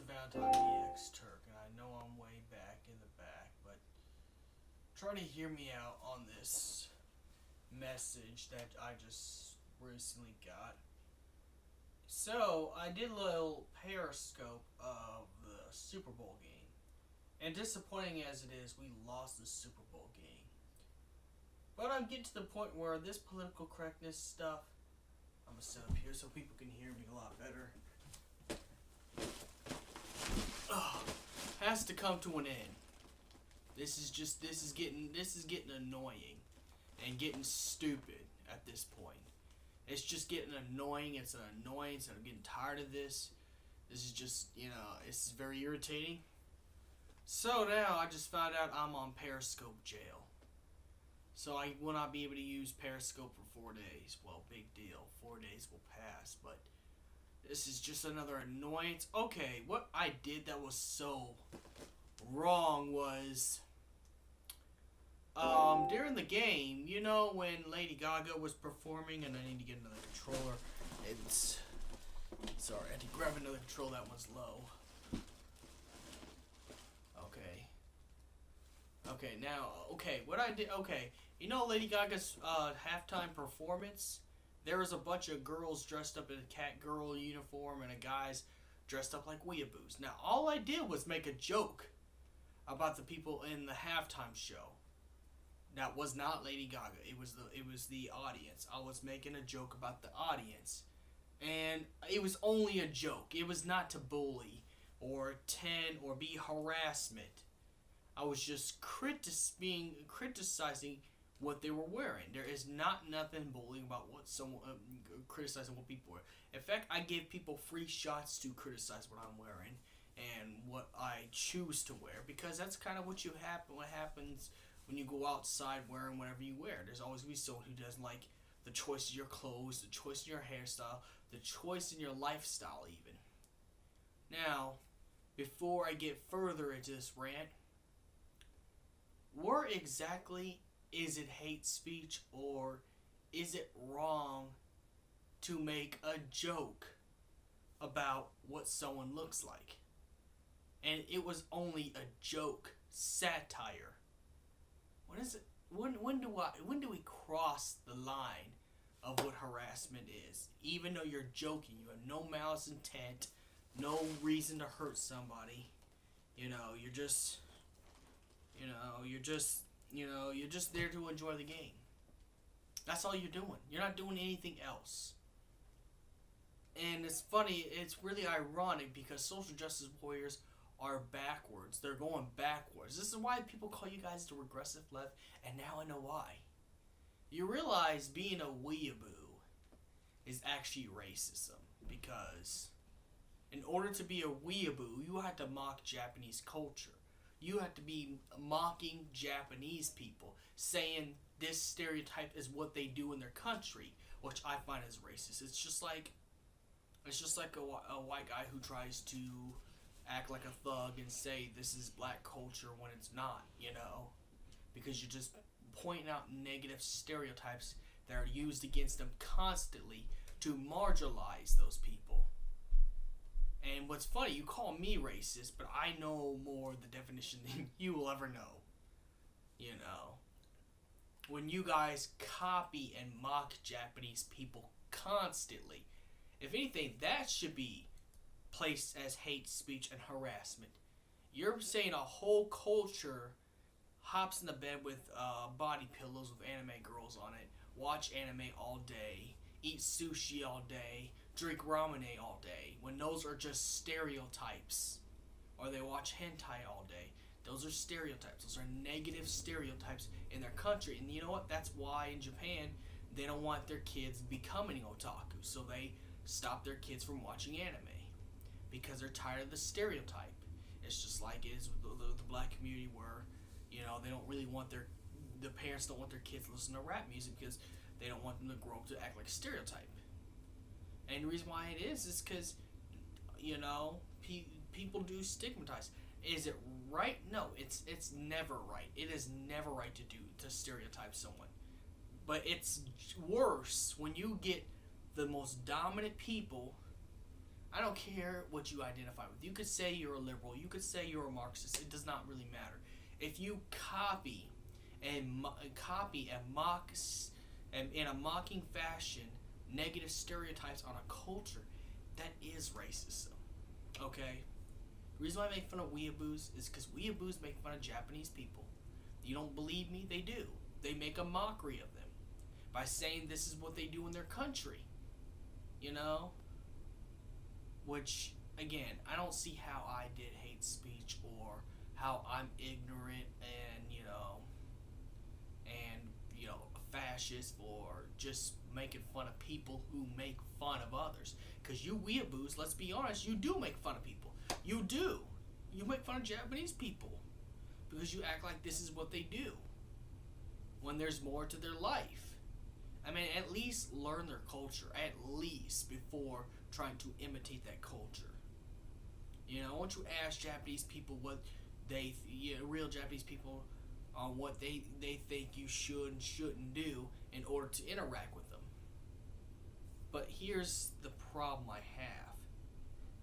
Valentine EX Turk, and I know I'm way back in the back, but try to hear me out on this message that I just recently got. So, I did a little Periscope of the Super Bowl game. And disappointing as it is, we lost the Super Bowl game. But I'm getting to the point where this political correctness stuff, I'm going to sit up here so people can hear me a lot better. Has to come to an end. This is getting annoying and getting stupid at this point. It's just getting annoying. It's an annoyance, and I'm getting tired of this. This is just, it's very irritating. So now I just found out I'm on Periscope jail. So I will not be able to use Periscope for 4 days. Well, big deal. 4 days will pass, but this is just another annoyance. Okay, what I did that was so wrong was during the game, when Lady Gaga was performing, and I need to get another controller. Sorry, I had to grab another controller. That one's low. What I did, Lady Gaga's halftime performance, there was a bunch of girls dressed up in a cat girl uniform and a guys dressed up like Weeaboos. Now, all I did was make a joke about the people in the halftime show. That was not Lady Gaga. It was the audience. I was making a joke about the audience. And it was only a joke. It was not to bully or or be harassment. I was just criticizing what they were wearing. There is nothing bullying about what someone criticizing what people wear. In fact, I give people free shots to criticize what I'm wearing and what I choose to wear, because that's kind of what happens when you go outside wearing whatever you wear. There's always going to be someone who doesn't like the choice of your clothes, the choice in your hairstyle, the choice in your lifestyle even. Now, before I get further into this rant, where exactly is it hate speech, or is it wrong to make a joke about what someone looks like? And it was only a joke, satire. What is it? When do we cross the line of what harassment is? Even though you're joking, you have no malice intent, no reason to hurt somebody. You're just there to enjoy the game. That's all you're doing. You're not doing anything else. And it's funny, it's really ironic, because social justice warriors are backwards. They're going backwards. This is why people call you guys the regressive left, and now I know why. You realize being a weeaboo is actually racism, because in order to be a weeaboo, you have to mock Japanese culture. You have to be mocking Japanese people, saying this stereotype is what they do in their country, which I find is racist. It's just like a white guy who tries to act like a thug and say this is black culture when it's not, because you're just pointing out negative stereotypes that are used against them constantly to marginalize those people. And what's funny, you call me racist, but I know more the definition than you will ever know. When you guys copy and mock Japanese people constantly, if anything, that should be placed as hate speech and harassment. You're saying a whole culture hops in the bed with body pillows with anime girls on it, watch anime all day, eat sushi all day, drink ramen all day, when those are just stereotypes. Or they watch hentai all day. Those are stereotypes. Those are negative stereotypes in their country. And you know what? That's why in Japan, they don't want their kids becoming otaku. So they stop their kids from watching anime, because they're tired of the stereotype. It's just like it is with the black community, where they don't really want the parents don't want their kids to listen to rap music, because they don't want them to grow up to act like a stereotype. And the reason why it is because people do stigmatize. Is it right? No, it's never right. It is never right to stereotype someone. But it's worse when you get the most dominant people I don't care what you identify with. You could say you're a liberal. You could say you're a Marxist. It does not really matter. If you copy and mock and in a mocking fashion negative stereotypes on a culture, that is racism. Okay? The reason why I make fun of Weeaboos is because Weeaboos make fun of Japanese people. You don't believe me? They do. They make a mockery of them by saying this is what they do in their country. You know? Which, again, I don't see how I did hate speech or how I'm ignorant and, a fascist or just making fun of people who make fun of others. Because you Weeaboos, let's be honest, you do make fun of people. You do. You make fun of Japanese people because you act like this is what they do when there's more to their life. I mean, at least learn their culture, at least, before trying to imitate that culture. I want you to ask Japanese people what real Japanese people, on what they think you should and shouldn't do in order to interact with them. But here's the problem I have.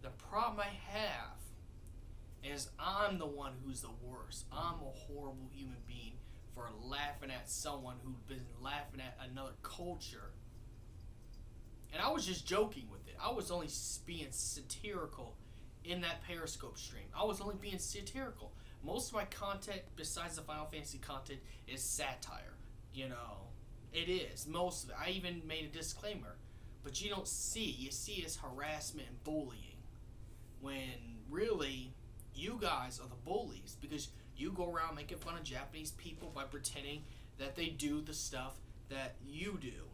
The problem I have is I'm the one who's the worst. I'm a horrible human being for laughing at someone who's been laughing at another culture. And I was just joking with it. I was only being satirical in that Periscope stream. I was only being satirical. Most of my content, besides the Final Fantasy content, is satire. It is. Most of it. I even made a disclaimer. But you don't see. You see it's harassment and bullying. When really, you guys are the bullies. Because you go around making fun of Japanese people by pretending that they do the stuff that you do.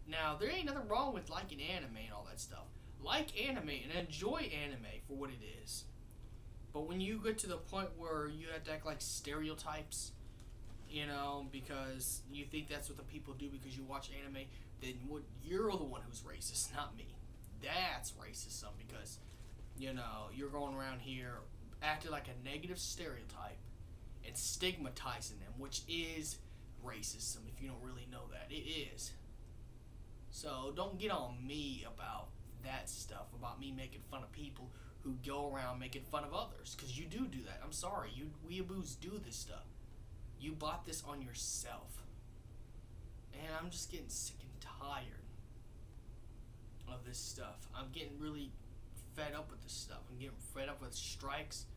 Now, there ain't nothing wrong with liking anime and all that stuff. Like anime and enjoy anime for what it is. But when you get to the point where you have to act like stereotypes, because you think that's what the people do because you watch anime, then you're the one who's racist, not me. That's racism because, you're going around here acting like a negative stereotype and stigmatizing them, which is racism if you don't really know that. It is. So don't get on me about that stuff, about me making fun of people who go around making fun of others, because you do that. I'm sorry, you Weeaboos do this stuff. You bought this on yourself. And I'm just getting sick and tired of this stuff. I'm getting really fed up with this stuff. I'm getting fed up with strikes.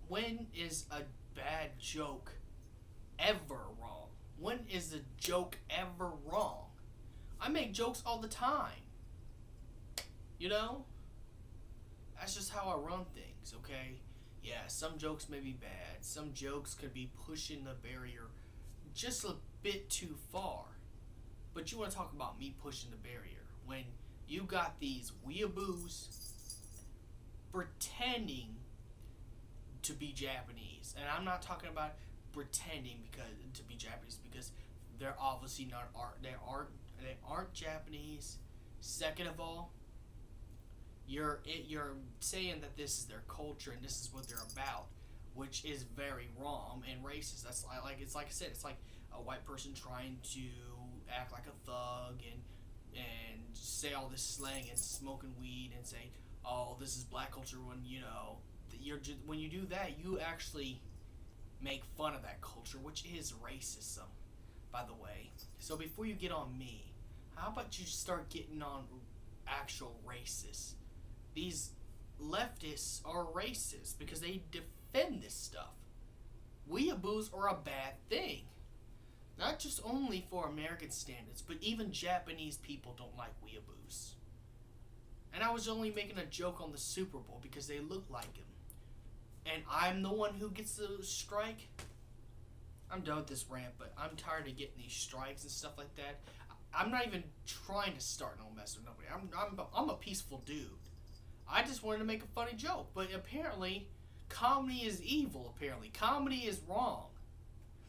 When is a bad joke ever wrong? When is a joke ever wrong? I make jokes all the time. That's just how I run things, okay? Yeah, some jokes may be bad. Some jokes could be pushing the barrier just a bit too far. But you want to talk about me pushing the barrier when you got these Weeaboos pretending to be Japanese. And I'm not talking about pretending to be Japanese because they're obviously not they aren't Japanese. Second of all, you're saying that this is their culture and this is what they're about, which is very wrong and racist. That's it's like I said, it's like a white person trying to act like a thug and say all this slang and smoking weed and say, oh, this is black culture, when when you do that, you actually make fun of that culture, which is racism, by the way. So before you get on me, how about you start getting on actual racists? These leftists are racist because they defend this stuff. Weeaboos are a bad thing. Not just only for American standards, but even Japanese people don't like Weeaboos. And I was only making a joke on the Super Bowl because they look like him. And I'm the one who gets the strike. I'm done with this rant, but I'm tired of getting these strikes and stuff like that. I'm not even trying to start no mess with nobody. I'm a peaceful dude. I just wanted to make a funny joke. But apparently, comedy is evil, apparently. Comedy is wrong.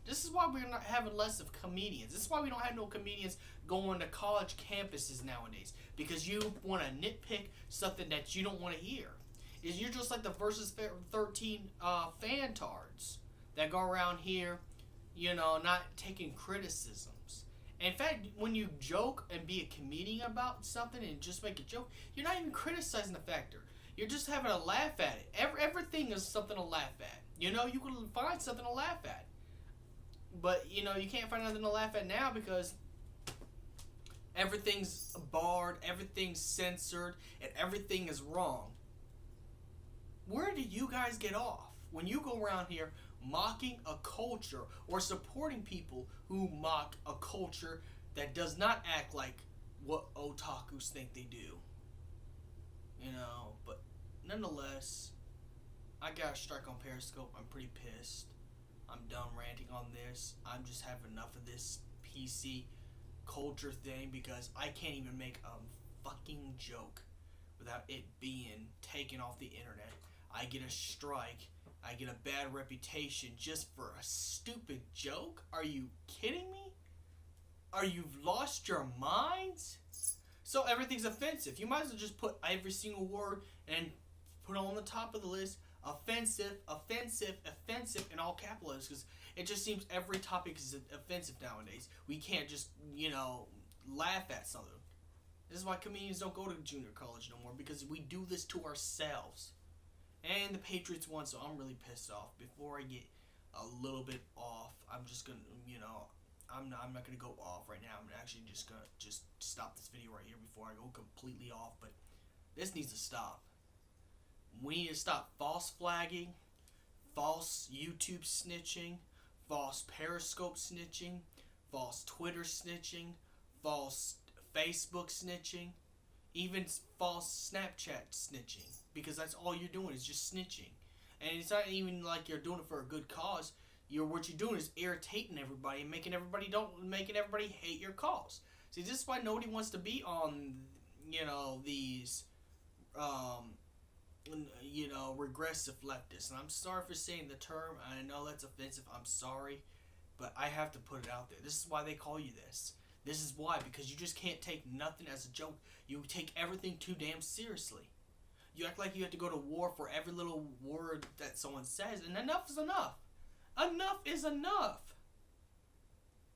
This is why we're not having less of comedians. This is why we don't have no comedians going to college campuses nowadays. Because you want to nitpick something that you don't want to hear. You're just like the Versus 13 fantards that go around here, not taking criticisms In fact, when you joke and be a comedian about something and just make a joke, you're not even criticizing the factor. You're just having a laugh at it. Everything is something to laugh at. You know, you can find something to laugh at. But, you know, you can't find nothing to laugh at now because everything's barred, everything's censored, and everything is wrong. Where do you guys get off when you go around here mocking a culture or supporting people who mock a culture that does not act like what otakus think they do? You know, but nonetheless, I got a strike on Periscope. I'm pretty pissed. I'm done ranting on this. I'm just having enough of this PC culture thing because I can't even make a fucking joke without it being taken off the internet. I get a strike. I get a bad reputation just for a stupid joke? Are you kidding me? Are you lost your minds? So everything's offensive. You might as well just put every single word and put on the top of the list offensive, offensive, offensive in all capital letters because it just seems every topic is offensive nowadays. We can't just, you know, laugh at something. This is why comedians don't go to junior college no more because we do this to ourselves. And the Patriots won, so I'm really pissed off. Before I get a little bit off, I'm just gonna, you know, I'm not gonna go off right now. I'm actually just gonna stop this video right here before I go completely off. But this needs to stop. We need to stop false flagging, false YouTube snitching, false Periscope snitching, false Twitter snitching, false Facebook snitching, even false Snapchat snitching. Because that's all you're doing is just snitching. And it's not even like you're doing it for a good cause. What you're doing is irritating everybody and making everybody hate your cause. See, this is why nobody wants to be on, you know, these regressive leftists. And I'm sorry for saying the term. I know that's offensive. I'm sorry. But I have to put it out there. This is why they call you this. This is why. Because you just can't take nothing as a joke. You take everything too damn seriously. You act like you have to go to war for every little word that someone says. And enough is enough. Enough is enough.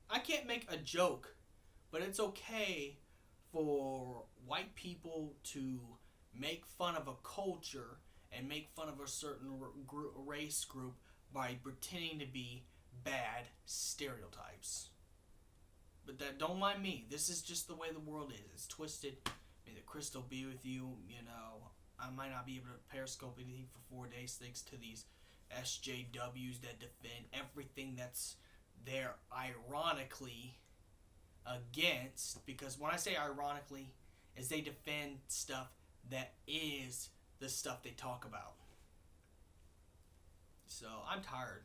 I can't make a joke. But it's okay for white people to make fun of a culture and make fun of a certain race group by pretending to be bad stereotypes. But don't mind me. This is just the way the world is. It's twisted. May the crystal be with you. You know, I might not be able to Periscope anything for 4 days thanks to these SJWs that defend everything that's there ironically against. Because when I say ironically, is they defend stuff that is the stuff they talk about. So I'm tired.